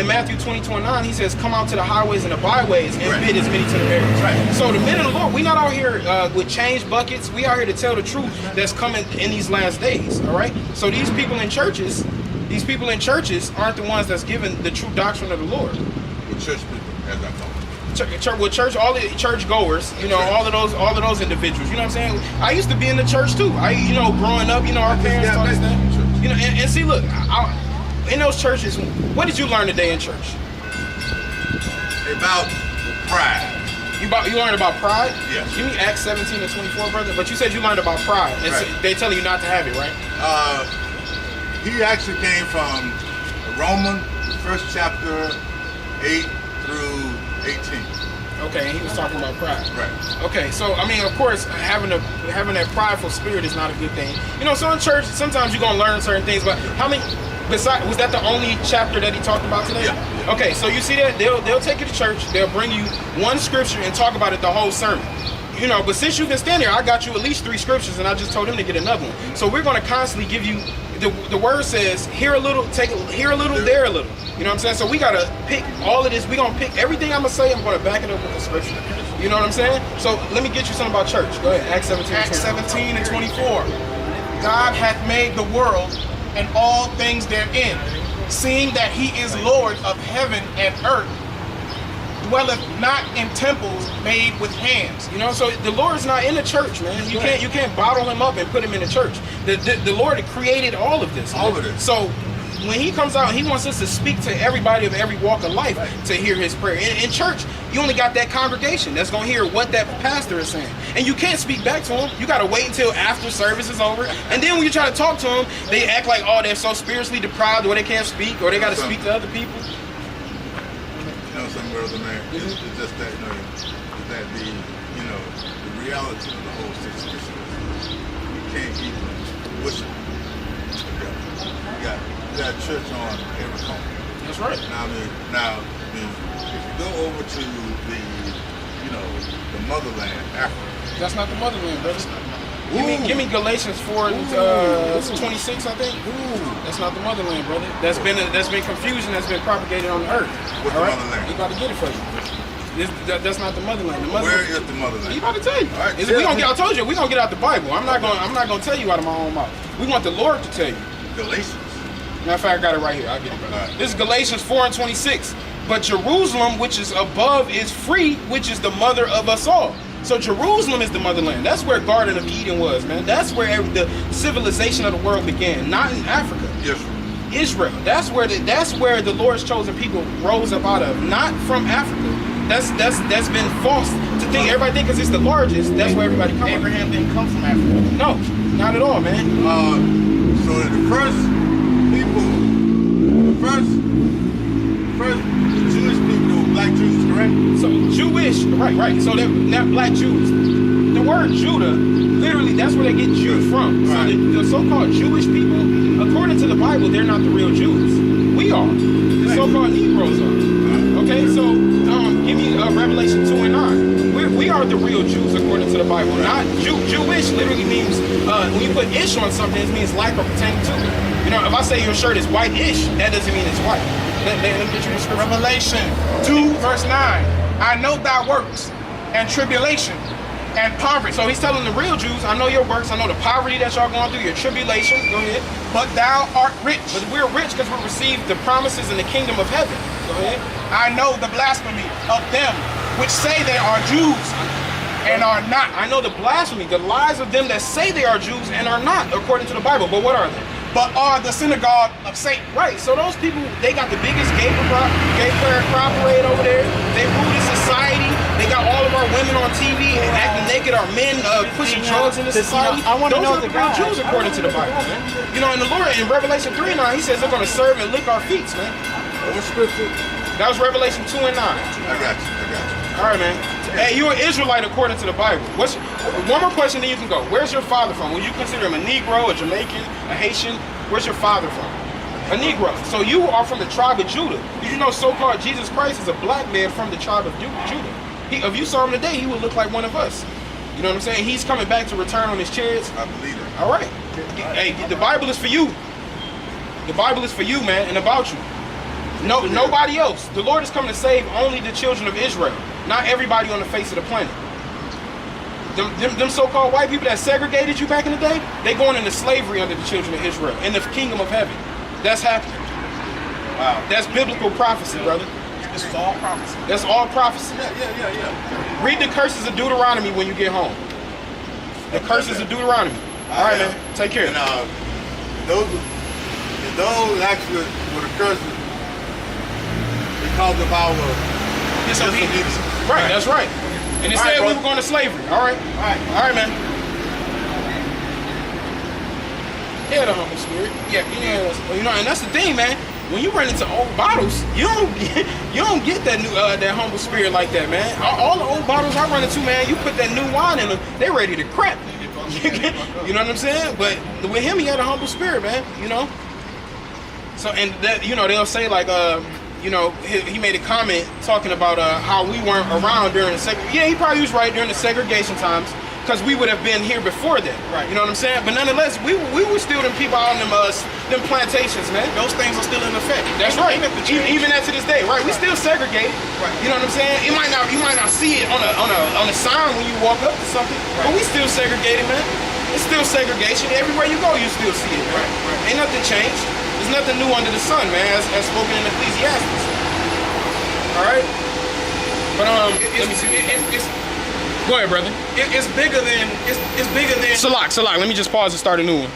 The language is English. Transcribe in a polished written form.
in Matthew 22:9, he says, come out to the highways and the byways and bid as many to the marriage. Right. So the men of the Lord, we not out here with change buckets. We out here to tell the truth that's coming in these last days. All right. So these people in churches aren't the ones that's giving the true doctrine of the Lord. With church people, as I call them. All the church goers, you know, all of those individuals. You know what I'm saying? I used to be in the church too. Growing up, our parents taught us that. You know, and see, look, in those churches, what did you learn today in church? About pride. You learned about pride? Yes. Give me Acts 17:24, brother. But you said you learned about pride. They telling you not to have it, right? He actually came from Romans, the first chapter, 8 through 18. Okay, and he was talking about pride. Right. Okay, so I mean, of course, having that prideful spirit is not a good thing. You know, so in church, sometimes you're gonna learn certain things, but how many? Besides, was that the only chapter that he talked about today? Yeah. Okay, so you see that they'll take you to church, they'll bring you one scripture and talk about it the whole sermon. You know, but since you can stand there, I got you at least 3 scriptures, and I just told him to get another one. So we're gonna constantly give you. The word says, here a little, here a little, there a little. You know what I'm saying? So we gotta pick all of this. We're gonna pick everything I'm gonna say. I'm gonna back it up with the scripture. You know what I'm saying? So let me get you something about church. Go ahead. Acts 17. Acts 17:24. God hath made the world and all things therein, seeing that he is Lord of heaven and earth, dwelleth not in temples made with hands. You know, so the Lord's not in the church, man. You can't bottle him up and put him in the church. The Lord created all of this. Man. All of it. So when he comes out, he wants us to speak to everybody of every walk of life to hear his prayer. In church, you only got that congregation that's going to hear what that pastor is saying. And you can't speak back to him. You got to wait until after service is over. And then when you try to talk to them, they act like, oh, they're so spiritually deprived or they can't speak or they got to speak to other people. Some brother, man, it's just that, that the reality of the whole situation is you can't even worship together. You got church on every corner. That's right. Now, if you go over to the motherland, Africa. That's not the motherland, brother. Give me Galatians 4:26, I think. That's not the motherland, brother. That's been confusion that's been propagated on the earth. What's the motherland? We about to get it for you. That's not the motherland. Where is the motherland? He about to tell you. All right, I told you, we're gonna get out the Bible. I'm not gonna tell you out of my own mouth. We want the Lord to tell you. Galatians. Matter of fact, I got it right here. I'll get it, brother. Right. This is Galatians 4:26. But Jerusalem, which is above, is free, which is the mother of us all. So Jerusalem is the motherland. That's where Garden of Eden was, man. That's where the civilization of the world began. Not in Africa. Yes. Israel. That's where the Lord's chosen people rose up out of. Not from Africa. That's been false to think. Everybody think because it's the largest. That's where everybody comes. Abraham didn't come from Africa. No, not at all, man. So the first people, the Jewish people were black Jews, correct? So Jewish, right. So they're not black Jews. The word Judah, literally, that's where they get Jew from. So the so-called Jewish people, according to the Bible, they're not the real Jews. We are. The so-called Negroes are. Okay, so give me Revelation 2:9. We are the real Jews according to the Bible. Not Jewish literally means when you put ish on something, it means like or pertaining to. You know, if I say your shirt is white-ish, that doesn't mean it's white. Let me get you the scripture. Revelation 2:9. I know thy works and tribulation and poverty. So he's telling the real Jews, I know your works, I know the poverty that y'all going through, your tribulation. Go ahead. But thou art rich. But we're rich because we received the promises in the kingdom of heaven. Go ahead. I know the blasphemy of them which say they are Jews and are not. I know the blasphemy, the lies of them that say they are Jews and are not, according to the Bible. But what are they? But are the synagogue of Satan. Right, so those people, they got the biggest gay parade over there. They rule this society. They got all of our women on TV and acting naked. Our men pushing drugs in the society. I want to know Those are the real guys. Jews according to the Bible, man. You know, in the Lord, in Revelation 3:9, he says they're going to serve and lick our feet, man. What scripture? That was Revelation 2:9. I got you. All right, man. Hey, you're an Israelite according to the Bible. One more question, then you can go. Where's your father from? Would you consider him a Negro, a Jamaican, a Haitian? Where's your father from? A Negro. So you are from the tribe of Judah. Did you know so-called Jesus Christ is a black man from the tribe of Judah? If you saw him today, he would look like one of us. You know what I'm saying? He's coming back to return on his chariots. I believe it. All right. Hey, the Bible is for you. The Bible is for you, man, and about you. No, nobody else. The Lord is coming to save only the children of Israel, not everybody on the face of the planet. Them so-called white people that segregated you back in the day, they going into slavery under the children of Israel in the kingdom of heaven. That's happening. Wow. That's biblical prophecy, brother. This is all prophecy. That's all prophecy. Yeah. Read the curses of Deuteronomy when you get home. The curses of Deuteronomy. All right, man. Take care. And those actually were the curses because of our Disobedience. Right, that's right. And it All said right, we bro. were going to slavery. All right. All right, man. Yeah, the humble spirit. Yeah, you know, and that's the thing, man. When you run into old bottles, you don't get that new that humble spirit like that, man. All the old bottles I run into, man, you put that new wine in them, they ready to crap. You know what I'm saying? But with him, he had a humble spirit, man. You know. So and that, you know, they'll say like, you know, he made a comment talking about how we weren't around during the yeah, he probably was right during the segregation times, because we would have been here before that. Right. You know what I'm saying? But nonetheless, we were still them people out in them plantations, man. Those things are still in effect. That's right. Even at to this day, right? We still segregate. Right. You know what I'm saying? You might not see it on a sign when you walk up to something, but we still segregated, man. It's still segregation. Everywhere you go, you still see it, man. Right. Ain't nothing changed. There's nothing new under the sun, man, as spoken in Ecclesiastes. All right. But let me see. Go ahead, brother. It's bigger than Salak. Let me just pause and start a new one.